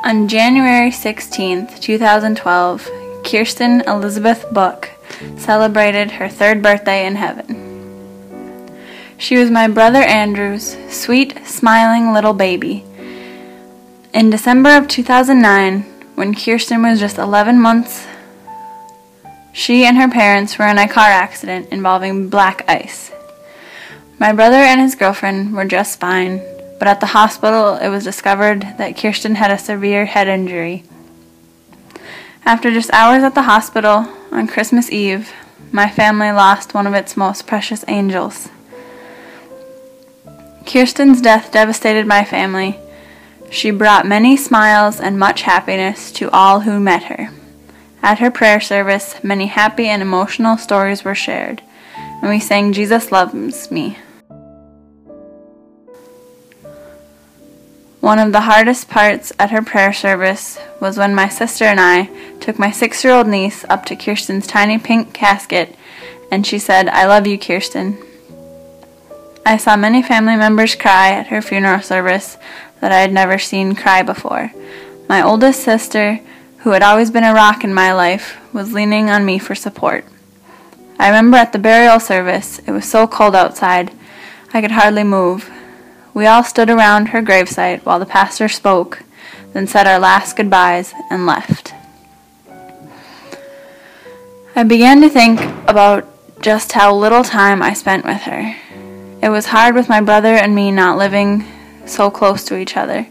On January 16th, 2012, Kirstin Elizabeth Book celebrated her 3rd birthday in heaven. She was my brother Andrew's sweet, smiling little baby. In December of 2009, when Kirstin was just 11 months, she and her parents were in a car accident involving black ice. My brother and his girlfriend were just fine, but at the hospital it was discovered that Kirstin had a severe head injury. After just hours at the hospital on Christmas Eve, my family lost one of its most precious angels. Kirstin's death devastated my family. She brought many smiles and much happiness to all who met her. At her prayer service, many happy and emotional stories were shared, and we sang "Jesus Loves Me." One of the hardest parts at her prayer service was when my sister and I took my 6-year-old niece up to Kirstin's tiny pink casket, and she said, "I love you, Kirstin." I saw many family members cry at her funeral service that I had never seen cry before. My oldest sister, who had always been a rock in my life, was leaning on me for support. I remember at the burial service, it was so cold outside, I could hardly move. We all stood around her gravesite while the pastor spoke, then said our last goodbyes and left. I began to think about just how little time I spent with her. It was hard with my brother and me not living so close to each other.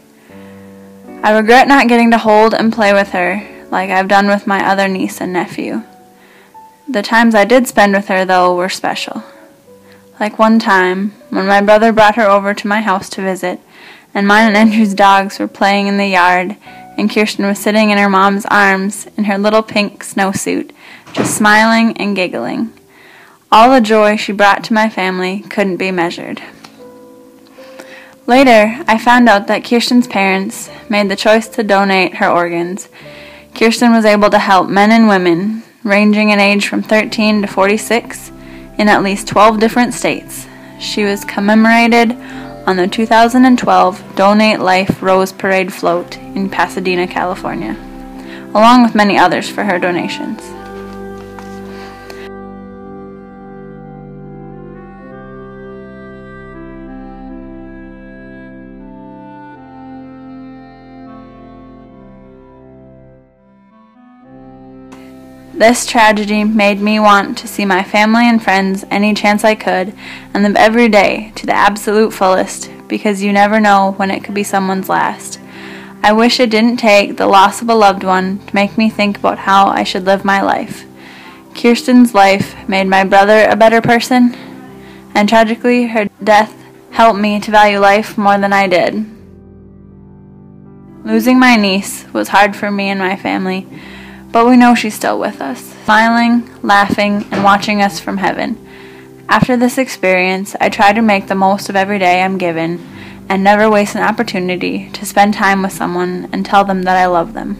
I regret not getting to hold and play with her like I've done with my other niece and nephew. The times I did spend with her, though, were special. Like one time, when my brother brought her over to my house to visit, and mine and Andrew's dogs were playing in the yard, and Kirstin was sitting in her mom's arms in her little pink snowsuit, just smiling and giggling. All the joy she brought to my family couldn't be measured. Later, I found out that Kirstin's parents made the choice to donate her organs. Kirstin was able to help men and women, ranging in age from 13 to 46, in at least 12 different states. She was commemorated on the 2012 Donate Life Rose Parade float in Pasadena, California, along with many others for her donations. This tragedy made me want to see my family and friends any chance I could and live every day to the absolute fullest, because you never know when it could be someone's last. I wish it didn't take the loss of a loved one to make me think about how I should live my life. Kirstin's life made my brother a better person, and tragically her death helped me to value life more than I did. Losing my niece was hard for me and my family, but we know she's still with us, smiling, laughing, and watching us from heaven. After this experience, I try to make the most of every day I'm given and never waste an opportunity to spend time with someone and tell them that I love them.